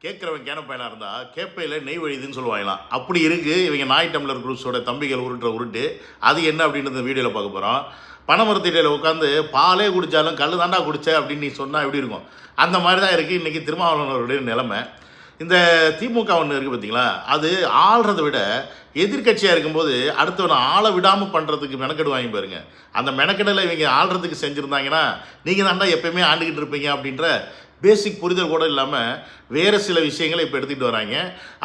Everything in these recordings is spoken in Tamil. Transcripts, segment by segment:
கேட்குறவன் கேன பையனாக இருந்தால் கேப்பையில் நெய் வழிதுன்னு சொல்லுவாங்களாம். அப்படி இருக்குது இவங்க நாய் டம்ளர் குரூப்ஸோட தம்பிகள் உருட்டுற உருட்டு. அது என்ன அப்படின்றது வீடியோவில் பார்க்க போகிறோம். பனைமரத்தடியில் உட்காந்து பாலே குடித்தாலும் கல் தாண்டா குடிச்ச அப்படின்னு நீ சொன்னால் எப்படி இருக்கும்? அந்த மாதிரி தான் இருக்குது இன்றைக்கி திருமாவளவனுடைய நிலைமை. இந்த திமுக ஒன்று இருக்குது பார்த்தீங்களா, அது ஆள்றதை விட எதிர்கட்சியாக இருக்கும்போது அடுத்தவனை ஆளை விடாமல் பண்ணுறதுக்கு மெனக்கெடு வாங்கி பாருங்க. அந்த மெனக்கெடலை இவங்க ஆள்றதுக்கு செஞ்சுருந்தாங்கன்னா நீங்கள் தாண்டா எப்போயுமே ஆண்டுக்கிட்டு இருப்பீங்க அப்படின்ற பேசிக் புரிதல் கூட இல்லாமல் வேறு சில விஷயங்களை இப்போ எடுத்துகிட்டு வராங்க.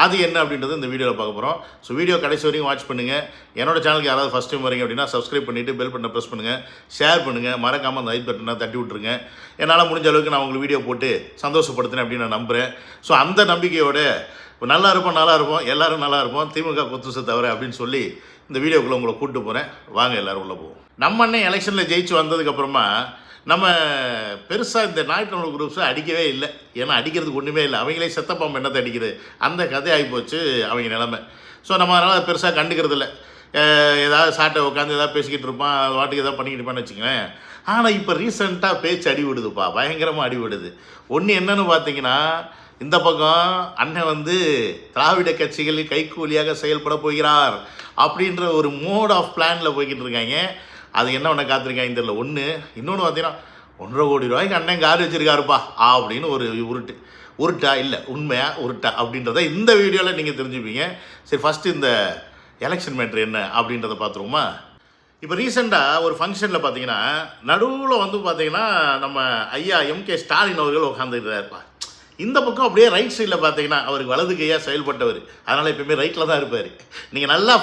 அது என்ன அப்படின்றது இந்த வீடியோவில் பார்க்க போகிறோம். ஸோ வீடியோ கடைசி வரைக்கும் வாட்ச் பண்ணுங்கள். என்னோட சேனலுக்கு யாராவது ஃபஸ்ட் டைம் வரீங்க அப்படின்னா சப்ஸ்கிரைப் பண்ணிவிட்டு பெல் பட்டனை ப்ரெஸ் பண்ணுங்கள், ஷேர் பண்ணுங்கள், மறக்காமல் அந்த ஐட் பட்டனை தட்டி விட்ருங்க. என்னால் முடிஞ்ச அளவுக்கு நான் உங்களுக்கு வீடியோ போட்டு சந்தோஷப்படுத்தினேன் அப்படின்னு நான் நம்புகிறேன். ஸோ அந்த நம்பிக்கையோடு நல்லா இருப்போம் எல்லோரும் நல்லா இருப்போம், திமுக கொத்துசை தவிர அப்படின்னு சொல்லி இந்த வீடியோக்குள்ளே உங்களை கூப்பிட்டு போகிறேன். வாங்க எல்லோரும் உள்ளே போவோம். நம்ம அண்ணன் எலெக்ஷனில் ஜெயிச்சு வந்ததுக்கப்புறமா நம்ம பெருசாக இந்த நாய்டம்ளர் குரூப்ஸை அடிக்கவே இல்லை. ஏன்னா அடிக்கிறதுக்கு ஒன்றுமே இல்லை, அவங்களே செத்தப்பாம்பு என்னத்தை அடிக்கிறது, அந்த கதை ஆகிப்போச்சு அவங்க நிலைமை. ஸோ நம்ம அதனால் பெருசாக கண்டுக்கிறது இல்லை. ஏதாவது சாட்டை உட்காந்து ஏதாவது பேசிக்கிட்டு இருப்பான், அது வாட்டுக்கு ஏதாவது பண்ணிக்கிட்டு இருப்பான்னு வச்சுக்கோங்களேன். ஆனால் இப்போ ரீசெண்டாக பேச்சு அடிவிடுதுப்பா, பயங்கரமாக அடிவிடுது. ஒன்று என்னன்னு பார்த்தீங்கன்னா, இந்த பக்கம் அண்ணன் திராவிட கட்சிகளில் கைக்கூலியாக செயல்பட போகிறார் அப்படின்ற ஒரு மோட் ஆஃப் பிளானில் போய்கிட்டு இருக்காங்க. அது என்ன ஒன்று காத்திருக்காங்க தெரியல. ஒன்று இன்னொன்று பார்த்தீங்கன்னா 1.5 கோடி ரூபாய்க்கு அண்ணன் கார் வச்சுருக்காருப்பா அப்படின்னு ஒரு உருட்டா இல்லை உண்மையா உருட்டா அப்படின்றத இந்த வீடியோவில் நீங்கள் தெரிஞ்சுப்பீங்க. சரி, ஃபஸ்ட்டு இந்த எலெக்ஷன் மேட்ரு என்ன அப்படின்றத பார்த்துருவோமா. இப்போ ரீசெண்டாக ஒரு ஃபங்க்ஷனில் பார்த்தீங்கன்னா நடுவில் பார்த்தீங்கன்னா நம்ம ஐயா எம்கே ஸ்டாலின் அவர்கள் உட்காந்துருக்காருப்பா. இந்த பக்கம் அப்படியே ரைட் சைடில் பார்த்தீங்கன்னா அவருக்கு வலது கையாக செயல்பட்டவர், அதனால் எப்போயுமே ரைட்டில் தான் இருப்பார். நீங்கள் நல்லா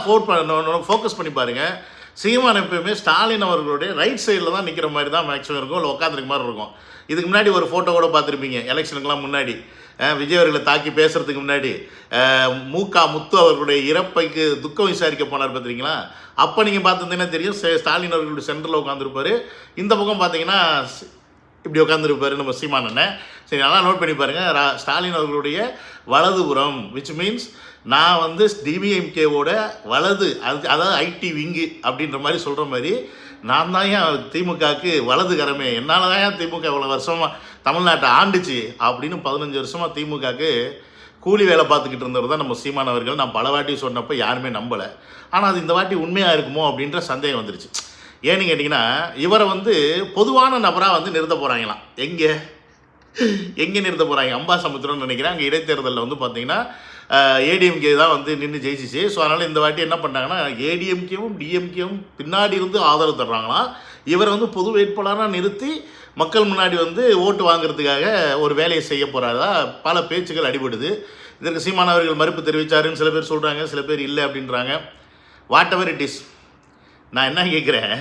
ஃபோக்கஸ் பண்ணி பாருங்கள். சீமான் எப்பயுமே ஸ்டாலின் அவர்களுடைய ரைட் சைடில் தான் நிற்கிற மாதிரி தான் மேக்ஸிமம் இருக்கும், இல்லை உட்காந்துருக்க மாதிரி இருக்கும். இதுக்கு முன்னாடி ஒரு ஃபோட்டோ கூட பார்த்துருப்பீங்க, எலெக்ஷனுக்கெல்லாம் முன்னாடி விஜய் அவர்களை தாக்கி பேசுகிறதுக்கு முன்னாடி முத்து அவர்களுடைய இறப்பைக்கு துக்கம் விசாரிக்க போனார் பார்த்துருக்கீங்களா? அப்போ நீங்கள் பார்த்துருந்தீங்கன்னா தெரியும், ஸ்டாலின் அவர்களுடைய சென்டரில் உட்காந்துருப்பார். இந்த பக்கம் பார்த்தீங்கன்னா இப்படி உட்காந்துருப்பார் நம்ம சீமான் அண்ணன். சரி, நல்லா நோட் பண்ணி பாருங்கள். ஸ்டாலின் அவர்களுடைய வலதுபுறம், விச் மீன்ஸ் நான் டிவிஎம்கேவோட வலது, அதாவது ஐடி விங்கு அப்படின்ற மாதிரி சொல்கிற மாதிரி நான் தான் ஏன் திமுகவுக்கு வலது கரமே, என்னால் தான் ஏன் திமுக இவ்வளோ வருஷமாக தமிழ்நாட்டை ஆண்டுச்சு அப்படின்னு 15 வருஷமாக திமுகவுக்கு கூலி வேலை பார்த்துக்கிட்டு இருந்தவர் தான் நம்ம சீமான் அவர்கள். நான் பல வாட்டி சொன்னப்போ யாருமே நம்பலை. ஆனால் அது இந்த வாட்டி உண்மையாக இருக்குமோ அப்படின்ற சந்தேகம் வந்துருச்சு. ஏன்னு கேட்டிங்கன்னா, இவரை பொதுவான நபராக நிறுத்த போகிறாங்களாம். எங்கே நிறுத்த போகிறாங்க? அம்பாசமுத்திரம்னு நினைக்கிறேன். அங்கே இடைத்தேர்தலில் பார்த்தீங்கன்னா ஏடிஎம்கே தான் நின்று ஜெயிச்சிச்சு. ஸோ அதனால் இந்த வாட்டி என்ன பண்ணாங்கன்னா, ஏடிஎம்கேவும் டிஎம்கேவும் பின்னாடி இருந்து ஆதரவு தர்றாங்களாம். இவர் பொது வேட்பாளராக நிறுத்தி மக்கள் முன்னாடி ஓட்டு வாங்குறதுக்காக ஒரு வேலையை செய்ய போகிறாரா பல பேச்சுக்கள் அடிபடுது. இதற்கு சீமானவர்கள் மறுப்பு தெரிவித்தாருன்னு சில பேர் சொல்கிறாங்க, சில பேர் இல்லை அப்படின்றாங்க. வாட் எவர் இட் இஸ், நான் என்ன கேட்குறேன்,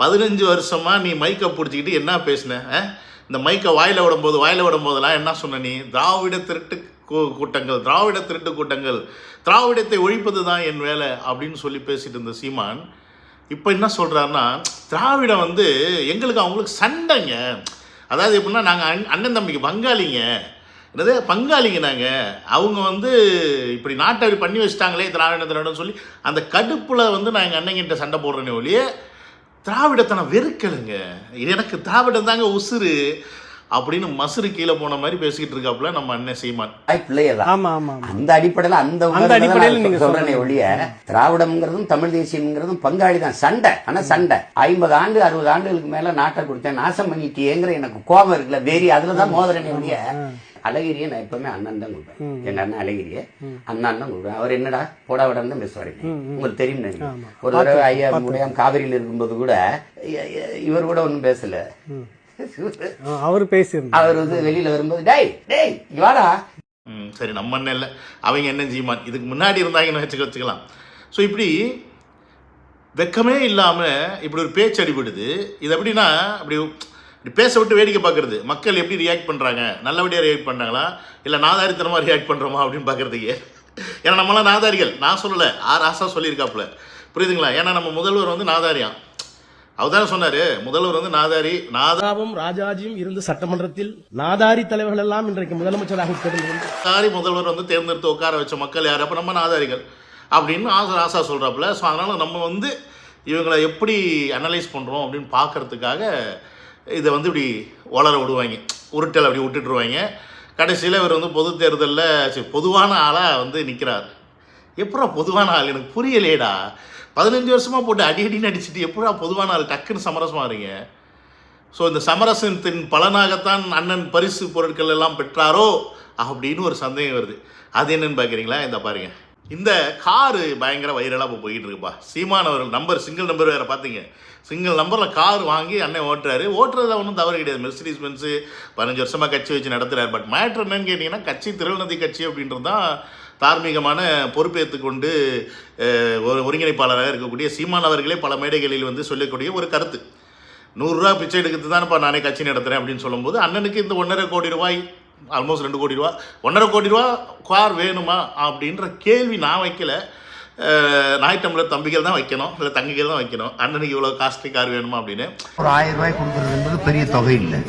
15 வருஷமாக நீ மைக்கை பிடிச்சிக்கிட்டு என்ன பேசின? இந்த மைக்கை வாயில் விடும்போதெல்லாம் என்ன சொன்ன நீ? திராவிட திருட்டு கூட்டங்கள், திராவிடத்தை ஒழிப்பது தான் என் வேலை அப்படின்னு சொல்லி பேசிட்டு இருந்த சீமான் இப்போ என்ன சொல்கிறாருன்னா, திராவிடம் எங்களுக்கு அவங்களுக்கு சண்டைங்க. அதாவது எப்படின்னா, நாங்கள் அண்ணன் தம்பிக்கு பங்காளிங்க நாங்கள். அவங்க இப்படி நாட்டை பண்ணி வச்சுட்டாங்களே திராவிடம் சொல்லி அந்த கடுப்பில் நான் எங்கள் அண்ணங்கிட்ட சண்டை போடுறேனே ஒழிய திராவிடத்தை நான் வெறுக்கலைங்க, எனக்கு திராவிடம் தாங்க உசுறு அப்படின்னு மசுறு கீழே போன மாதிரி பேசிக்கிட்டு இருக்காப்புல நம்ம அண்ணன் சீமான். அந்த அடிப்படையில் அந்த சொல்றேனே ஒழிய திராவிடம்ங்கிறதும் தமிழ் தேசியம்ங்கிறதும் பங்காளி தான். சண்டை, ஆனா சண்டை 50 ஆண்டு 60 ஆண்டுகளுக்கு மேல நாட்டை கொடுத்தேன், நாசம் பண்ணிட்டேங்கிற எனக்கு கோபம் இருக்குல்ல, வேறி அதுலதான் மோதரனே ஒழிய அழகிரியை நான் எப்பவுமே அண்ணன் தான் கொடுப்பேன். எங்க அண்ணன் அழகிரியை அண்ணன் தான் கொடுப்பேன். அவர் என்னடா போடா விடான்னு தான் பேசுவாரு, உங்களுக்கு தெரியும். ஒரு தடவை ஐயா முடியாம காவிரியில் இருக்கும்போது கூட இவர் கூட ஒன்னும் பேசல, அவர் வெளியில வரும்போது டேய் டேய் வாடா. சரி, நம்ம அண்ணன் இல்லை, அவங்க என்ன சீமான் இதுக்கு முன்னாடி இருந்தாங்கன்னு வச்சுக்கலாம். ஸோ இப்படி வெக்கமே இல்லாமல் இப்படி ஒரு பேச்சு அடிபடுது. இது எப்படின்னா, இப்படி பேச விட்டு வேடிக்கை பார்க்குறது, மக்கள் எப்படி ரியாக்ட் பண்ணுறாங்க, நல்லபடியாக ரியாக்ட் பண்ணுறாங்களா இல்லை நாதாரித்தனமாக ரியாக்ட் பண்ணுறோமா அப்படின்னு பார்க்குறதுக்கு. ஏன்னா நம்மளாம் நாதாரிகள், நான் சொல்லலை, ஆசா சொல்லியிருக்காப்புல, புரியுதுங்களா? ஏன்னா நம்ம முதல்வர் நாதாரியான், அவர் தானே சொன்னாரு, முதல்வர் நாதாரி. நாதாவும் ராஜாஜியும் இருந்து சட்டமன்றத்தில் நாதாரி தலைவர்கள் எல்லாம் இன்றைக்கு முதலமைச்சராக நாதாரி முதல்வர் தேர்ந்தெடுத்து உட்கார வச்ச மக்கள் யார்? அப்போ நம்ம நாதாரிகள் அப்படின்னு ஆசா சொல்கிறாப்புல. ஸோ அதனால் நம்ம இவங்களை எப்படி அனலைஸ் பண்ணுறோம் அப்படின்னு பார்க்கறதுக்காக இதை இப்படி வளர விடுவாங்க, உருட்டல் அப்படி விட்டுட்டுருவாங்க. கடைசியில் இவர் வந்து பொது தேர்தலில் பொதுவான ஆளாக வந்து நிற்கிறார். எப்படா பொதுவான ஆள் எனக்கு புரியலையேடா. 15 வருஷமாக போட்டு அடிக்கடின்னு அடிச்சுட்டு எப்படா பொதுவான ஆள் டக்குன்னு சமரசமாகறீங்க? ஸோ இந்த சமரசத்தின் பலனாகத்தான் அண்ணன் பரிசு பொருட்கள் எல்லாம் பெற்றாரோ அப்படின்னு ஒரு சந்தேகம் வருது. அது என்னன்னு பார்க்குறீங்களா? இந்த பாருங்க, இந்த காரு பயங்கர வைரலாக இப்போ போய்கிட்டு இருக்குப்பா. சீமானவர்கள் நம்பர் சிங்கிள் நம்பர் வேறு பார்த்தீங்க. சிங்கிள் நம்பரில் கார் வாங்கி அண்ணன் ஓட்டுறதுல ஒன்றும் தவறு கிடையாது. மெர்சிடிஸ் பென்ஸு 15 வருஷமாக கட்சி வச்சு நடத்துகிறார். பட் மேட்ரு என்னன்னு கேட்டிங்கன்னா, கட்சி திருநதி கட்சி அப்படின்றது தான் தார்மீகமான பொறுப்பேற்றுக்கொண்டு ஒரு ஒருங்கிணைப்பாளராக இருக்கக்கூடிய சீமானவர்களே பல மேடைகளில் வந்து சொல்லக்கூடிய ஒரு கருத்து. 100 ரூபா பிச்சை எடுக்கிறது தானேப்பா நானே கட்சி நடத்துகிறேன் அப்படின்னு சொல்லும்போது, அண்ணனுக்கு இந்த 1.5 கோடி ரூபாய், ஆல்மோஸ்ட் 2 கோடி ரூபா, 1.5 கோடி ரூபா கார் வேணுமா அப்படின்ற கேள்வி நான் வைக்கல. நாய் டம்ளர் தம்பிகள் தான் வைக்கணும், இல்லை தங்கிகள் தான் வைக்கணும். அண்ணனுக்கு இவ்வளோ காஸ்ட்லி கார் வேணுமா அப்படின்னு. ஒரு 1000 ரூபாய் கொடுக்குறதுன்றது பெரிய தொகை இல்லை.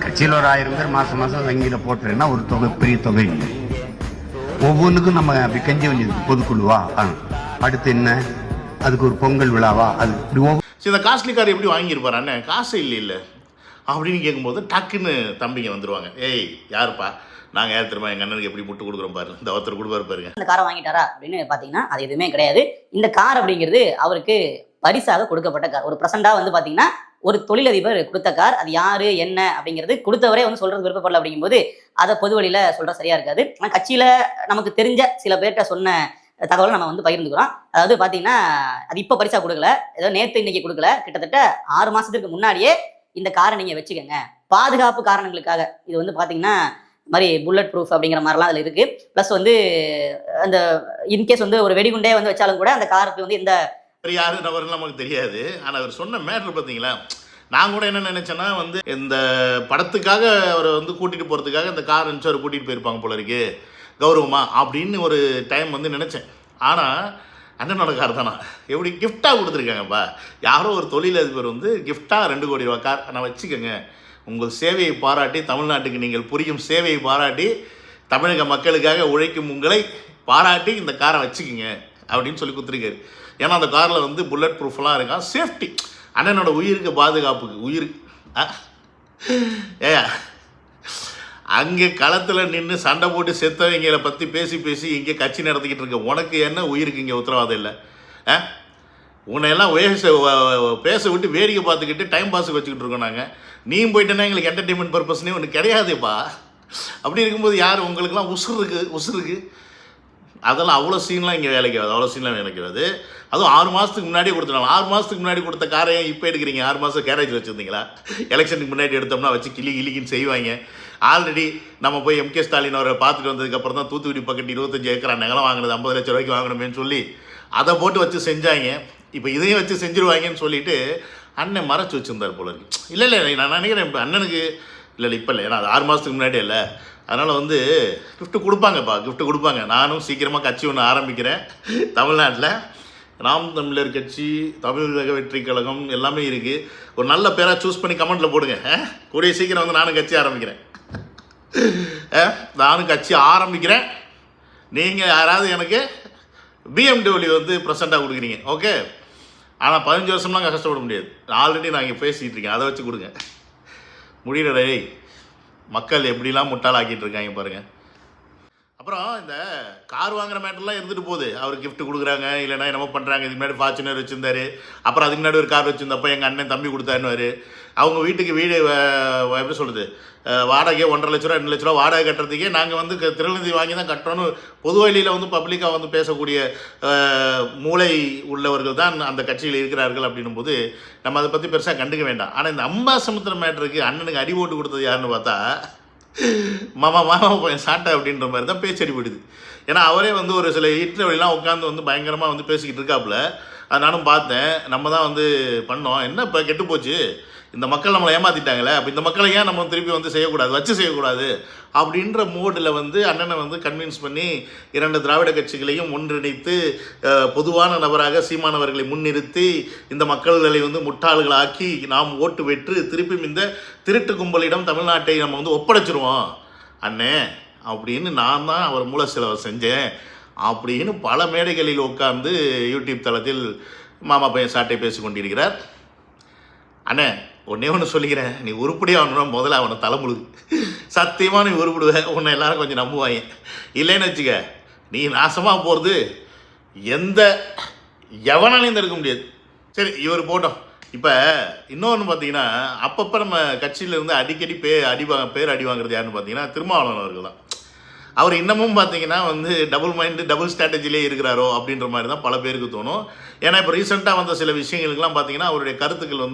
கட்சியில் ஒரு 1000 பேர் மாதம் வங்கியில் போட்டுறேன்னா ஒரு தொகை, பெரிய தொகை இல்லை. ஒவ்வொன்றுக்கும் நம்ம அப்படி கஞ்சி வஞ்சி பொதுக்குழுவா, அடுத்து என்ன, அதுக்கு ஒரு பொங்கல் விழாவா, அது இப்படி சரி, இந்த காஸ்ட்லி கார் எப்படி வாங்கியிருப்பார் அண்ணன்? காசு இல்லை அப்படின்னு கேட்கும்போது டக்குன்னு தம்பிங்க வந்துடுவாங்க. ஏய் யாருப்பா, நாங்கள் யார் தெரியுமா, எங்கள் அண்ணனுக்கு எப்படி முட்டு கொடுக்குறோம் பாரு, இந்த ஒருத்தர் கொடுப்பாரு பாருங்க. இந்த காரை வாங்கிட்டாரா அப்படின்னு பார்த்தீங்கன்னா அது எதுவுமே கிடையாது. இந்த கார் அப்படிங்கிறது அவருக்கு பரிசாக கொடுக்கப்பட்ட கார். ஒரு ப்ரெசண்டாக வந்து பார்த்தீங்கன்னா ஒரு தொழிலதிபர் கொடுத்த கார். அது யாரு என்ன அப்படிங்கிறது கொடுத்தவரே வந்து சொல்றது விருப்பப்படல. அப்படிங்கும்போது அதை பொது வழியில் சொல்கிற சரியா இருக்காது. ஆனால் கட்சியில் நமக்கு தெரிஞ்ச சில பேர்கிட்ட சொன்ன தகவலை நம்ம வந்து பகிர்ந்துக்கிறோம். அதாவது பார்த்தீங்கன்னா அது இப்போ பரிசா கொடுக்கல, ஏதோ நேற்று இன்னைக்கு கொடுக்கல, கிட்டத்தட்ட 6 மாதத்துக்கு முன்னாடியே இந்த காரை நீங்கள் வச்சுக்கோங்க பாதுகாப்பு காரணங்களுக்காக. இது வந்து பார்த்தீங்கன்னா இந்த மாதிரி புல்லட் ப்ரூஃப் அப்படிங்கிற மாதிரிலாம் அதில் இருக்குது. ப்ளஸ் வந்து அந்த இன்கேஸ் வந்து ஒரு வெடிகுண்டே வந்து வச்சாலும் கூட அந்த காருக்கு வந்து இந்த யாரு நபர்னு நமக்கு தெரியாது. ஆனால் அவர் சொன்ன மேட்ரு பார்த்தீங்களா, நான் கூட என்ன நினச்சேன்னா வந்து இந்த படத்துக்காக அவரை வந்து கூட்டிகிட்டு போகிறதுக்காக இந்த கார் இருந்துச்சு அவர் கூட்டிகிட்டு போயிருப்பாங்க போல இருக்கு கௌரவமா அப்படின்னு ஒரு டைம் வந்து நினச்சேன். ஆனால் அண்ணனோட கார் தானா எப்படி கிஃப்டாக கொடுத்துருக்காங்கப்பா. யாரோ ஒரு தொழிலதிபர் வந்து கிஃப்டாக 2 கோடி ரூபா கார் நான் வச்சுக்கோங்க, உங்கள் சேவையை பாராட்டி, தமிழ்நாட்டுக்கு நீங்கள் புரியும் சேவையை பாராட்டி, தமிழக மக்களுக்காக உழைக்கும் உங்களை பாராட்டி இந்த காரை வச்சுக்கோங்க அப்படின்னு சொல்லி கொடுத்துருக்காரு. ஏன்னா அந்த காரில் வந்து புல்லட் ப்ரூஃப்லாம் இருக்கான், சேஃப்டி, அண்ணனோட உயிருக்கு பாதுகாப்புக்கு. உயிருக்கு அங்கே களத்தில் நின்று சண்டை போட்டு செத்தவங்களை பற்றி பேசி இங்கே கட்சி நடத்திக்கிட்டு இருக்க உனக்கு என்ன உயிருக்கு இங்கே உத்தரவாதம் இல்லை? உன்னையெல்லாம் பேச விட்டு வேடிக்கை பார்த்துக்கிட்டு டைம் பாஸுக்கு வச்சுக்கிட்டு இருக்கோம் நாங்கள். நீயும் போயிட்டேன்னா எங்களுக்கு என்டர்டெயின்மெண்ட் பர்பஸ்னே ஒன்று கிடையாதுப்பா. அப்படி இருக்கும்போது யார் உங்களுக்குலாம் உசுருக்கு அதெல்லாம் அவ்வளோ சீன்லாம் இங்கே வேலைக்கு ஆகுது, அவ்வளோ சீன்லாம் வேலைக்கு ஆகுது. அதுவும் 6 மாதத்துக்கு முன்னாடியே கொடுத்துருவாங்க. 6 மாதத்துக்கு முன்னாடி கொடுத்த காரையும் இப்போ எடுக்கிறீங்க. 6 மாதம் கேரேஜ் வச்சுருந்தீங்களா? எலெக்ஷனுக்கு முன்னாடி எடுத்தோம்னா வச்சு கிளிக்கின்னு செய்வாங்க. ஆல்ரெடி நம்ம போய் எம்கே ஸ்டாலின் அவரை பார்த்துட்டு வந்ததுக்கப்புறம் தான் தூத்துக்குடி பக்கத்து 25 ஏக்கர் நிலம் வாங்கினது 50 லட்சம் ரூபாய்க்கு வாங்கணுமேனு சொல்லி அதை போட்டு வச்சு செஞ்சாங்க. இப்போ இதையும் வச்சு செஞ்சுருவாங்கன்னு சொல்லிட்டு அண்ணன் மறைச்சி வச்சுருந்தார் போல இருக்கு. இல்லை நான் நினைக்கிறேன் இப்போ அண்ணனுக்கு இல்லை இப்போ இல்லை, ஏன்னா அது 6 மாதத்துக்கு முன்னாடி இல்லை. அதனால் வந்து கிஃப்ட்டு கொடுப்பாங்கப்பா, கிஃப்ட்டு கொடுப்பாங்க. நானும் சீக்கிரமாக கட்சி ஒன்று ஆரம்பிக்கிறேன் தமிழ்நாட்டில். நாம் தமிழர் கட்சி, தமிழக வெற்றி கழகம் எல்லாமே இருக்குது. ஒரு நல்ல பேராக சூஸ் பண்ணி கமெண்ட்டில் போடுங்க. கூடிய சீக்கிரம் வந்து நானும் கட்சி ஆரம்பிக்கிறேன். நீங்கள் யாராவது எனக்கு BMW வந்து ப்ரெசண்ட்டாக கொடுக்குறீங்க ஓகே. ஆனால் 15 வருஷம்லாம் கஷ்டப்பட முடியாது. ஆல்ரெடி நான் இங்கே பேசிகிட்டு இருக்கேன், அதை வச்சு கொடுங்க. முடியல மக்கள் எப்படிலாம் முட்டாளாக்கிட்டு இருக்காங்க பாருங்கள். அப்புறம் இந்த கார் வாங்குற மேட்டர்லாம் இருந்துட்டு போகுது. அவர் கிஃப்ட் கொடுக்குறாங்க, இல்லைனா என்னமோ பண்ணுறாங்க. இதுக்கு முன்னாடி ஃபார்ச்சுனர் வச்சுருந்தாரு, அப்புறம் அதுக்கு முன்னாடி ஒரு கார் வச்சுருந்தப்போ எங்கள் அண்ணன் தம்பி கொடுத்தாருன்னு. அவங்க வீட்டுக்கு வீடு எப்படி சொல்கிறது, வாடகை 1.5 லட்ச ரூபா 2 லட்ச ரூபா வாடகை கட்டுறதுக்கே நாங்கள் வந்து திருநதி வாங்கி தான் கட்டுறோன்னு பொது வழியில் வந்து பப்ளிக்காக வந்து பேசக்கூடிய மூளை உள்ளவர்கள் தான் அந்த கட்சியில் இருக்கிறார்கள். அப்படின்னும் போது நம்ம அதை பற்றி பெருசாக கண்டுக்க வேண்டாம். ஆனால் இந்த அம்பாசமுத்திரம் மேட்டருக்கு அண்ணனுக்கு அடி ஓட்டு கொடுத்தது யாருன்னு பார்த்தா மாமா போய் சாட்டை அப்படின்ற மாதிரி தான் பேச்சடி போயிடுது. ஏன்னா அவரே வந்து ஒரு சில இன்டர்வியூலாம் உட்காந்து வந்து பயங்கரமாக வந்து பேசிக்கிட்டு இருக்காப்புல. அது நானும் பார்த்தேன். நம்ம தான் வந்து பண்ணோம், என்ன இப்போ கெட்டு போச்சு, இந்த மக்கள் நம்மளை ஏமாற்றிட்டாங்களே, அப்போ இந்த மக்களை ஏன் நம்ம திருப்பி வந்து செய்யக்கூடாது, வச்சு செய்யக்கூடாது அப்படின்ற மோடில் வந்து அண்ணனை வந்து கன்வின்ஸ் பண்ணி 2 திராவிட கட்சிகளையும் ஒன்றிணைத்து பொதுவான நபராக சீமானவர்களை முன்னிறுத்தி இந்த மக்களை வந்து முட்டாள்களாக்கி நாம் ஓட்டு வெற்று திருப்பியும் இந்த திருட்டு கும்பலிடம் தமிழ்நாட்டை நம்ம வந்து ஒப்படைச்சிருவோம் அண்ணே அப்படின்னு நான் தான் அவர் மூல செலவை செஞ்சேன் அப்படின்னு பல மேடைகளில் உட்கார்ந்து யூடியூப் தளத்தில் மாமா பையன் சாட்டை பேசி கொண்டிருக்கிறார். அண்ணே ஒன்றே ஒன்று சொல்லிக்கிறேன், நீ உருப்படியாகணும்னா முதல்ல அவனை தலைமுழுது. சத்தியமாக நீ உருப்பிடுவ, உன்னை எல்லாரும் கொஞ்சம் நம்புவாங்க. இல்லைன்னு வச்சுக்க, நீ நாசமாக போகிறது எவனாலையும் தடுக்க முடியாது. சரி, இவர் போட்டோம். இப்போ இன்னொன்று பார்த்தீங்கன்னா, அப்பப்போ நம்ம கட்சியிலேருந்து அடிக்கடி பேர் அடி வாங்குறது யாருன்னு பார்த்தீங்கன்னா திருமாவளவன் அவர்கள் தான். அவர் இன்னமும் பார்த்தீங்கன்னா டபுள் மைண்டு டபுள் ஸ்ட்ராட்டஜிலே இருக்கிறாரோ அப்படின்ற மாதிரி தான் பல பேருக்கு தோணும். ஏன்னா இப்போ ரீசெண்டாக வந்த சில விஷயங்களுக்கெல்லாம் பார்த்தீங்கன்னா அவருடைய கருத்துக்கள்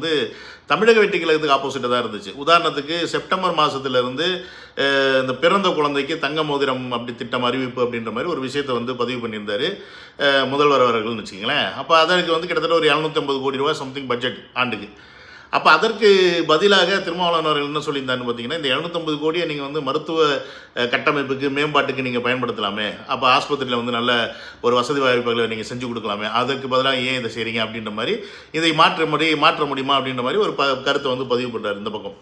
தமிழக வெற்றி கழகத்துக்கு ஆப்போசிட்டாக தான் இருந்துச்சு. உதாரணத்துக்கு செப்டம்பர் மாதத்துலேருந்து இந்த பிறந்த குழந்தைக்கு தங்க மோதிரம் அப்படி திட்டம் அறிவிப்பு அப்படின்ற மாதிரி ஒரு விஷயத்தை பதிவு பண்ணியிருந்தார் முதல்வர் அவர்கள்னு வச்சுக்கிங்களேன். அப்போ அதற்கு கிட்டத்தட்ட ஒரு 750 கோடி ரூபா சம்திங் பட்ஜெட் ஆண்டுக்கு. அப்போ அதற்கு பதிலாக திருமாவளவன் அவர்கள் என்ன சொல்லியிருந்தாருன்னு பார்த்தீங்கன்னா, இந்த 750 கோடியை நீங்கள் மருத்துவ கட்டமைப்புக்கு மேம்பாட்டுக்கு நீங்கள் பயன்படுத்தலாமே, அப்போ ஆஸ்பத்திரியில் நல்ல ஒரு வசதி வாய்ப்புகளை நீங்கள் செஞ்சு கொடுக்கலாமே, அதற்கு பதிலாக ஏன் இதை செய்கிறீங்க அப்படின்ற மாதிரி, இதை மாற்ற முடியுமா அப்படின்ற மாதிரி ஒரு கருத்தை பதிவு பண்ணுறாரு.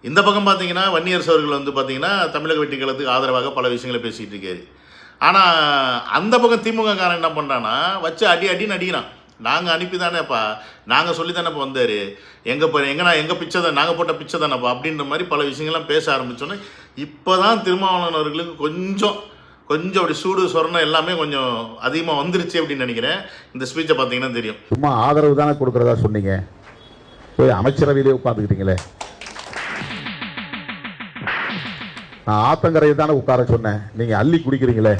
இந்த பக்கம் பார்த்தீங்கன்னா வன்னியரசு அவர்கள் பார்த்தீங்கன்னா தமிழக வெற்றி கழகத்துக்கு ஆதரவாக பல விஷயங்களை பேசிகிட்டு இருக்காரு. ஆனால் அந்த பக்கம் திமுக காரன் என்ன பண்ணுறான்னா வச்சு அடின்னு அடிக்கிறான். நாங்கள் அனுப்பி தானேப்பா, நாங்கள் சொல்லி தானேப்பா வந்தார், எங்கள் பிச்சை தான், நாங்கள் போட்ட பிச்சை தானேப்பா அப்படின்ற மாதிரி பல விஷயங்கள்லாம் பேச ஆரம்பித்தோன்னே இப்போ தான் திருமாவளவன் அவர்களுக்கு கொஞ்சம் அப்படி சூடு சொரணம் எல்லாமே கொஞ்சம் அதிகமாக வந்துருச்சு அப்படின்னு நினைக்கிறேன். இந்த ஸ்பீச்சை பார்த்தீங்கன்னா தெரியும். சும்மா ஆதரவு தானே கொடுக்குறதா சொன்னீங்க, போய் அமைச்சரவையிலே உட்காந்துக்கிட்டீங்களே. நான் ஆத்தங்கரையை தானே உட்கார சொன்னேன், நீங்கள் அள்ளி குடிக்கிறீங்களே.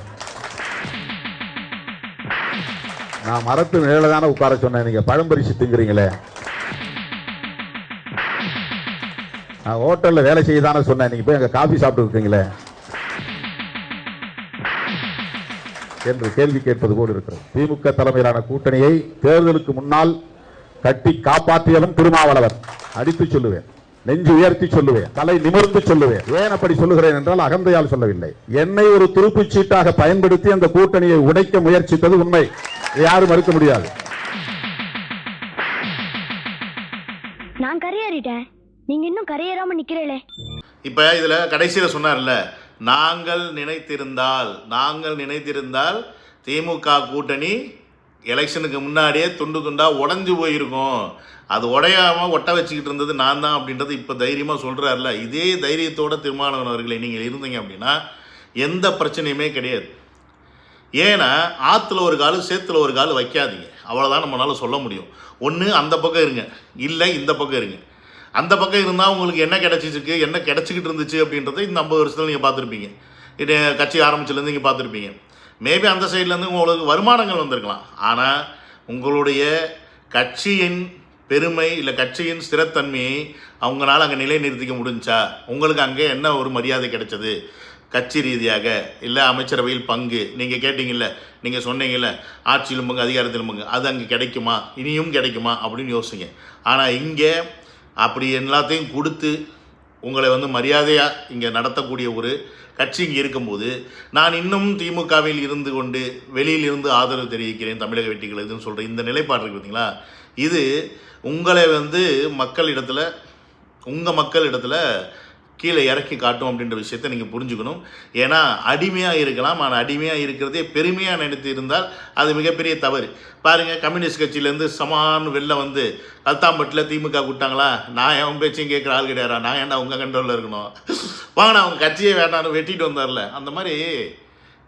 நான் மரத்து நிழல தானே உட்கார சொன்னேன், நீங்க பழம்பரிசு திங்குறீங்களே. நான் ஹோட்டல்ல வேலை செய்ய தானே சொன்னேன், நீங்க போய் அங்க காபி சாப்பிட்டு இருக்கீங்களே என்று கேள்வி கேட்பது போல் இருக்கிறது. திமுக தலைமையிலான கூட்டணியை தேர்தலுக்கு முன்னால் கட்டி காப்பாற்றியவன் திருமாவளவன். அடித்து சொல்லுவேன், நெஞ்சு உயர்த்தி சொல்லுவேன், தலை நிமிர்ந்து சொல்லுவேன். ஏன் அப்படி சொல்லுகிறேன் என்றால் அகந்தையால் சொல்லவில்லை. என்னை ஒரு துருப்புச் சீட்டாக பயன்படுத்தி அந்த கூட்டணியை உடைக்க முயற்சித்தது உண்மை, யாரும் மறுக்க முடியாது. நான் கரையேறிட்டேன், நீங்க இன்னும் கரையேறாம நிக்கிறீங்களே. இப்ப இதுல கடைசியில சொன்னார்ல, நாங்கள் நினைத்திருந்தால் திமுக கூட்டணி எலெக்ஷனுக்கு முன்னாடியே துண்டு துண்டா உடஞ்சு போயிருக்கும், அது உடையாம ஒட்ட வச்சுக்கிட்டு இருந்தது நான் தான் அப்படின்றது இப்போ தைரியமாக சொல்கிறாருல. இதே தைரியத்தோட திருமாவளவன் அவர்களை நீங்கள் இருந்தீங்க அப்படின்னா எந்த பிரச்சனையுமே கிடையாது. ஏன்னா ஆற்றுல ஒரு கால் சேத்துல ஒரு கால் வைக்காதீங்க, அவ்வளோதான் நம்மளால சொல்ல முடியும். ஒன்று அந்த பக்கம் இருங்க, இல்லை இந்த பக்கம் இருங்க. அந்த பக்கம் இருந்தால் உங்களுக்கு என்ன கிடச்சிருக்கு, என்ன கிடச்சிக்கிட்டு இருந்துச்சு அப்படின்றத இந்த 50 வருஷத்தில் நீங்கள் பார்த்துருப்பீங்க. இது கட்சி ஆரம்பிச்சிலேருந்து நீங்கள் பார்த்துருப்பீங்க. மேபி அந்த சைட்லேருந்து உங்களுக்கு வருமானங்கள் வந்திருக்கலாம். ஆனால் உங்களுடைய கட்சியின் பெருமை இல்லை கட்சியின் ஸ்திரத்தன்மையை அவங்களால அங்கே நிலைநிறுத்திக்க முடிஞ்சா, உங்களுக்கு அங்கே என்ன ஒரு மரியாதை கிடைச்சது கட்சி ரீதியாக, இல்லை அமைச்சரவையில் பங்கு, நீங்கள் கேட்டீங்கல்ல, நீங்கள் சொன்னீங்கல்ல ஆட்சியிலும் பங்கு அதிகாரத்திலும் பங்கு, அது அங்கே கிடைக்குமா, இனியும் கிடைக்குமா அப்படின்னு யோசிங்க. ஆனால் இங்கே அப்படி எல்லாத்தையும் கொடுத்து உங்களை மரியாதையாக இங்கே நடத்தக்கூடிய ஒரு கட்சி இங்கே இருக்கும்போது, நான் இன்னும் திமுகவில் இருந்து கொண்டு வெளியில் இருந்து ஆதரவு தெரிவிக்கிறேன் தமிழக வெற்றி கழகத்துன்னு சொல்கிறேன் இந்த நிலைப்பாடு இருக்குது பார்த்தீங்களா, இது உங்களை மக்களிடத்தில் உங்கள் மக்களிடத்தில் கீழே இறக்கி காட்டும் அப்படின்ற விஷயத்தை நீங்கள் புரிஞ்சுக்கணும். ஏன்னா அடிமையாக இருக்கலாம், ஆனால் அடிமையாக இருக்கிறதே பெருமையாக நினைத்து இருந்தால் அது மிகப்பெரிய தவறு. பாருங்கள், கம்யூனிஸ்ட் கட்சியிலேருந்து சமான் வெளில கல்தாம்பட்டில் திமுக கூட்டாங்களா, நான் எவன் பேச்சையும் கேட்குற ஆள் கிடையாதா, நான் ஏன்டா உங்கள் கண்ட்ரோலில் இருக்கணும், வாங்க அவங்க கட்சியே வேண்டான்னு வெட்டிட்டு வந்தார்ல, அந்த மாதிரி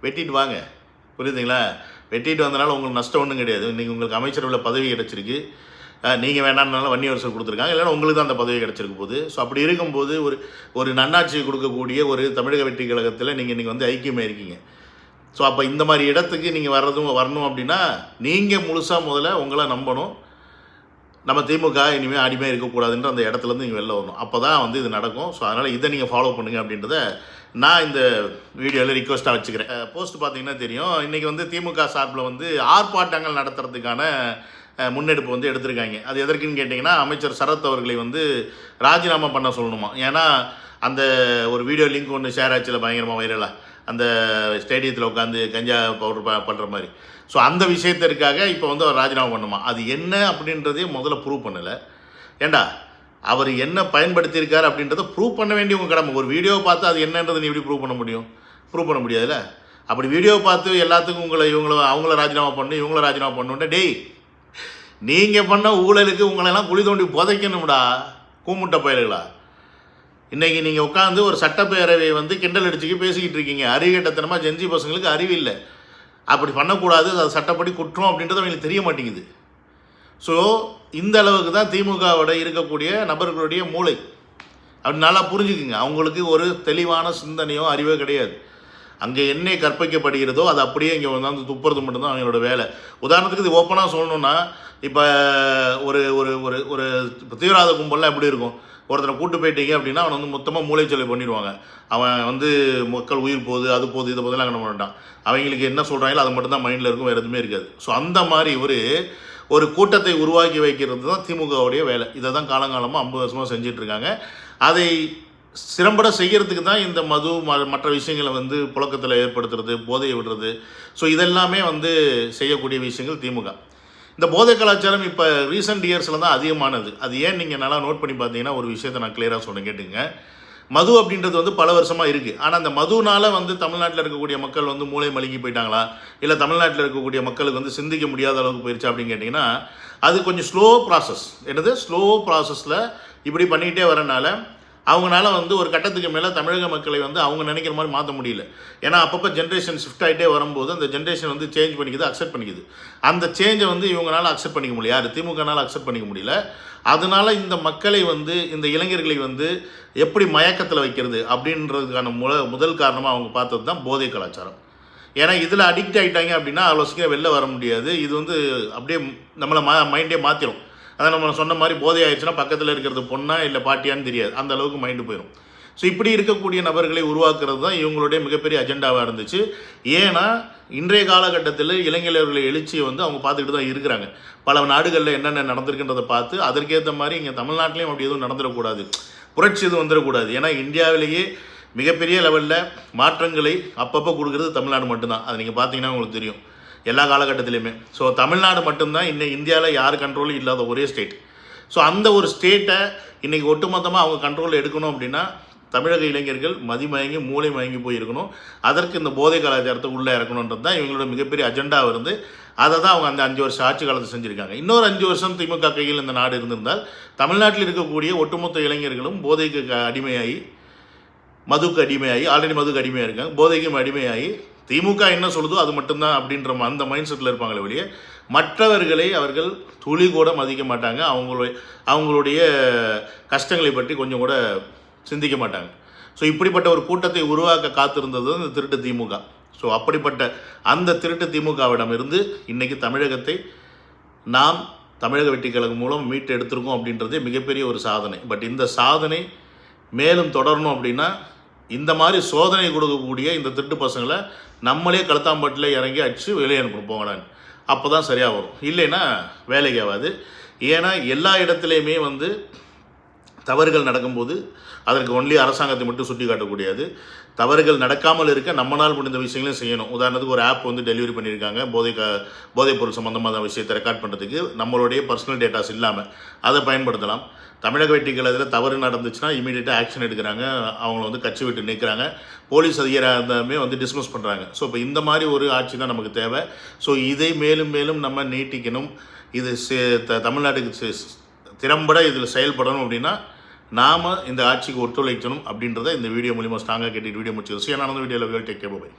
வெட்டிட்டு வாங்க, புரியுதுங்களா? வெட்டிட்டு வந்தனால உங்களுக்கு நஷ்டம் ஒன்றும் கிடையாது. இன்றைக்கி உங்களுக்கு அமைச்சரவையில் பதவி கிடச்சிருக்கு, நீங்கள் வேணாம்னாலும் வன்னியரசு கொடுத்துருக்காங்க, இல்லைன்னா உங்களுக்கு தான் அந்த பதவி கிடச்சிருக்க போகுது. ஸோ அப்படி இருக்கும்போது ஒரு நன்னாட்சியை கொடுக்கக்கூடிய ஒரு தமிழக வெற்றி கழகத்தில் நீங்கள் இன்றைக்கி ஐக்கியமாக இருக்கீங்க. ஸோ அப்போ இந்த மாதிரி இடத்துக்கு நீங்கள் வரணும் அப்படின்னா நீங்கள் முழுசாக முதல்ல உங்களை நம்பணும். நம்ம திமுக இனிமேல் அடிமையாக இருக்கக்கூடாதுன்ற அந்த இடத்துலேருந்து நீங்கள் வெளில வரணும். அப்போ தான் இது நடக்கும். ஸோ அதனால் இதை நீங்கள் ஃபாலோ பண்ணுங்கள் அப்படின்றத நான் இந்த வீடியோவில் ரிக்வெஸ்ட்டாக வச்சுக்கிறேன். போஸ்ட் பார்த்தீங்கன்னா தெரியும், இன்றைக்கி திமுக சார்பில் ஆர்ப்பாட்டங்கள் நடத்துறதுக்கான முன்னெடுப்பு எடுத்திருக்காங்க. அது எதற்குன்னு கேட்டிங்கன்னா, அமைச்சர் சரத் அவர்களை ராஜினாமா பண்ண சொல்லணுமா. ஏன்னா அந்த ஒரு வீடியோ லிங்க் ஒன்று ஷேர் ஆச்சுல, பயங்கரமாக வைரலாக, அந்த ஸ்டேடியத்தில் உட்காந்து கஞ்சா பவுடர் பண்ணுற மாதிரி. ஸோ அந்த விஷயத்திற்காக இப்போ அவர் ராஜினாமா பண்ணுமா. அது என்ன அப்படின்றதே முதல்ல ப்ரூவ் பண்ணலை. ஏண்டா அவர் என்ன பயன்படுத்தியிருக்காரு அப்படின்றத ப்ரூவ் பண்ண வேண்டிய உங்கள் கடமை. ஒரு வீடியோவை பார்த்து அது என்னன்றது நீ எப்படி ப்ரூவ் பண்ண முடியும்? ப்ரூவ் பண்ண முடியாதுல்ல. அப்படி வீடியோவை பார்த்து எல்லாத்துக்கும் அவங்கள ராஜினாமா பண்ணு, இவங்கள ராஜினாமா பண்ணுன்னா, டேய் நீங்கள் பண்ண ஊழலுக்கு உங்களெல்லாம் குழி தோண்டி புதைக்கணும்டா, கூமுட்ட பயல்களா? இன்றைக்கி நீங்கள் உட்காந்து ஒரு சட்டப்பேரவை வந்து கிண்டல் அடிச்சுக்கி பேசிக்கிட்டு இருக்கீங்க. அறிவுகட்டத்தனமாக ஜென்ஜி பசங்களுக்கு அறிவு இல்லை, அப்படி பண்ணக்கூடாது, அது சட்டப்படி குற்றம் அப்படின்றது அவங்களுக்கு தெரிய மாட்டேங்குது. ஸோ இந்த அளவுக்கு தான் திமுகவோட இருக்கக்கூடிய நபர்களுடைய மூளை. அப்படி நல்லா புரிஞ்சுக்குங்க. அவங்களுக்கு ஒரு தெளிவான சிந்தனையோ அறிவோ கிடையாது. அங்கே என்ன கற்பிக்கப்படுகிறதோ அது அப்படியே இங்கே வந்து துப்புறது மட்டும்தான் அவங்களோட வேலை. உதாரணத்துக்கு இது ஓப்பனாக சொல்லணுன்னா, இப்போ ஒரு ஒரு ஒரு ஒரு தீவிரவாத கும்பல்லாம் எப்படி இருக்கும்? ஒருத்தனை கூட்டு போயிட்டீங்க அப்படின்னா அவனை வந்து மொத்தமாக மூளைச்சொல்லை பண்ணிடுவாங்க. அவன் வந்து மக்கள் உயிர் போகுது, அது போகுது, இதை போதெல்லாம் பண்ண மாட்டான். அவங்களுக்கு என்ன சொல்கிறாங்களோ அது மட்டும்தான் மைண்டில் இருக்கும், வேறு எதுவுமே இருக்காது. ஸோ அந்த மாதிரி ஒரு கூட்டத்தை உருவாக்கி வைக்கிறது தான் திமுகவுடைய வேலை. இதை தான் காலங்காலமாக 50 வருஷமாக செஞ்சிட்ருக்காங்க. அதை சிறம்பட செய்கிறதுக்கு தான் இந்த மது மற்ற விஷயங்களை வந்து புழக்கத்தில் ஏற்படுத்துறது, போதையை விடுறது. ஸோ இதெல்லாமே வந்து செய்யக்கூடிய விஷயங்கள் திமுக. இந்த போதை கலாச்சாரம் இப்போ ரீசெண்ட் இயர்ஸில் தான் அதிகமானது. அது ஏன் நீங்கள் நல்லா நோட் பண்ணி பார்த்தீங்கன்னா ஒரு விஷயத்தை நான் கிளியராக சொன்னேன், கேட்டுங்க. மது அப்படின்றது வந்து பல வருஷமாக இருக்குது. ஆனால் அந்த மதுனால் வந்து தமிழ்நாட்டில் இருக்கக்கூடிய மக்கள் வந்து மூளை மழுங்கி போயிட்டாங்களா, இல்லை தமிழ்நாட்டில் இருக்கக்கூடிய மக்களுக்கு வந்து சிந்திக்க முடியாத அளவுக்கு போயிடுச்சா அப்படின்னு கேட்டிங்கன்னா, அது கொஞ்சம் ஸ்லோ ப்ராசஸ். என்னது ஸ்லோ ப்ராசஸில் இப்படி பண்ணிக்கிட்டே வரனால அவங்களால வந்து ஒரு கட்டத்துக்கு மேலே தமிழக மக்களை வந்து அவங்க நினைக்கிற மாதிரி மாற்ற முடியல. ஏன்னா அப்பப்போ ஜென்ரேஷன் ஷிஃப்ட் ஆகிட்டே வரும்போது அந்த ஜென்ரேஷன் வந்து சேஞ்ச் பண்ணிக்குது, அக்செப்ட் பண்ணிக்குது. அந்த சேஞ்சை வந்து இவங்களால அக்செப்ட் பண்ணிக்க முடியல, யார் திமுகனால அக்செப்ட் பண்ணிக்க முடியல. அதனால இந்த மக்களை வந்து இந்த இளைஞர்களை வந்து எப்படி மயக்கத்தில் வைக்கிறது அப்படின்றதுக்கான முதல் காரணமாக அவங்க பார்த்தது தான் போதை கலாச்சாரம். ஏன்னா இதில் அடிக்ட் ஆகிட்டாங்க அப்படின்னா அவ்வளோ சீக்கிரம் வெளில வர முடியாது. இது வந்து அப்படியே நம்மளை மைண்டே மாற்றிடும். அதை நம்ம சொன்ன மாதிரி போதை ஆயிடுச்சுன்னா பக்கத்தில் இருக்கிறது பொண்ணா இல்லை பாட்டியான்னு தெரியாது, அந்த அளவுக்கு மைண்டு போயிடும். ஸோ இப்படி இருக்கக்கூடிய நபர்களை உருவாக்குறது தான் இவங்களுடைய மிகப்பெரிய அஜெண்டாவாக இருந்துச்சு. ஏன்னா இன்றைய காலகட்டத்தில் இளைஞர்களை எழுச்சியை வந்து அவங்க பார்த்துக்கிட்டு தான் இருக்கிறாங்க. பல நாடுகளில் என்னென்ன நடந்திருக்குன்றதை பார்த்து அதற்கேற்ற மாதிரி இங்கே தமிழ்நாட்டிலையும் அப்படி எதுவும் நடந்துடக்கூடாது, புரட்சி எதுவும் வந்துடக்கூடாது. ஏன்னா இந்தியாவிலேயே மிகப்பெரிய லெவலில் மாற்றங்களை அப்பப்போ கொடுக்குறது தமிழ்நாடு மட்டும்தான். அதை நீங்கள் பார்த்தீங்கன்னா உங்களுக்கு தெரியும் எல்லா காலகட்டத்திலையுமே. ஸோ தமிழ்நாடு மட்டும்தான் இன்னும் இந்தியாவில் யார் கண்ட்ரோலும் இல்லாத ஒரே ஸ்டேட். ஸோ அந்த ஒரு ஸ்டேட்டை இன்றைக்கி ஒட்டுமொத்தமாக அவங்க கண்ட்ரோலில் எடுக்கணும் அப்படின்னா தமிழக இளைஞர்கள் மதிமயங்கி மூளை மயங்கி போயிருக்கணும். அதற்கு இந்த போதை கலாச்சாரத்தை உள்ளே இறக்கணுன்றது தான் இவங்களோட மிகப்பெரிய அஜெண்டாக இருந்து அதை தான் அவங்க அந்த 5 வருஷம் ஆட்சி காலத்தை செஞ்சுருக்காங்க. இன்னொரு 5 வருஷம் திமுக கையில் இந்த நாடு இருந்திருந்தால் தமிழ்நாட்டில் இருக்கக்கூடிய ஒட்டுமொத்த இளைஞர்களும் போதைக்கு அடிமையாகி, மதுக்கு அடிமையாகி, ஆல்ரெடி மதுக்கு அடிமையாக இருக்காங்க, போதைக்கும் அடிமையாகி திமுக என்ன சொல்லுதோ அது மட்டும்தான் அப்படின்ற அந்த மைண்ட் செட்டில் இருப்பாங்களே வெளியே மற்றவர்களை அவர்கள் துளி கூட மதிக்க மாட்டாங்க. அவங்களுடைய கஷ்டங்களை பற்றி கொஞ்சம் கூட சிந்திக்க மாட்டாங்க. ஸோ இப்படிப்பட்ட ஒரு கூட்டத்தை உருவாக்க காத்திருந்தது இந்த திருட்டு திமுக. ஸோ அப்படிப்பட்ட அந்த திருட்டு திமுகவிடம் இருந்து இன்றைக்கி தமிழகத்தை நாம் தமிழக வெற்றி கழகம் மூலம் மீட்டு எடுத்திருக்கோம் அப்படின்றதே மிகப்பெரிய ஒரு சாதனை. பட் இந்த சாதனை மேலும் தொடரணும் அப்படின்னா இந்த மாதிரி சோதனை கொடுக்கக்கூடிய இந்த திருட்டு பசங்களை நம்மளே கழுத்தாம்பட்டில் இறங்கி அடித்து வெளியே அனுப்பணும் போங்கடான்னு. அப்போ தான் சரியாக வரும், இல்லைன்னா வேலைக்கு ஆகாது. ஏன்னா எல்லா இடத்துலையுமே வந்து தவறுகள் நடக்கும்போது அதற்கு ஒன்லி அரசாங்கத்தை மட்டும் சுட்டி காட்டக்கூடியது. தவறுகள் நடக்காமல் இருக்க நம்மளால் முடிந்த விஷயங்களையும் செய்யணும். உதாரணத்துக்கு ஒரு ஆப் வந்து டெலிவரி பண்ணியிருக்காங்க போதைப்பொருள் சம்மந்தமான விஷயத்தை ரெக்கார்ட் பண்ணுறதுக்கு. நம்மளுடைய பர்சனல் டேட்டாஸ் இல்லாமல் அதை பயன்படுத்தலாம். தமிழக வெற்றி கழகத்தில் தவறு நடந்துச்சுன்னா இமீடியட்டாக ஆக்ஷன் எடுக்கிறாங்க, அவங்கள வந்து கட்சி விட்டு நிற்கிறாங்க, போலீஸ் அதிகாரியாக இருந்தாலுமே வந்து டிஸ்மிஸ் பண்ணுறாங்க. ஸோ இப்போ இந்த மாதிரி ஒரு ஆட்சி தான் நமக்கு தேவை. ஸோ இதை மேலும் மேலும் நம்ம நீட்டிக்கணும். இது தமிழ்நாட்டுக்கு திறம்பட இதில் செயல்படணும் அப்படின்னா நாம் இந்த ஆட்சிக்கு ஒத்துழைக்கணும் அப்படின்றத இந்த வீடியோ மூலிமா ஸ்ட்ராங்காக கேட்டுட்டு வீடியோ முடிச்சு. நான் அந்த வீடியோவில் டேக் கேர், பை.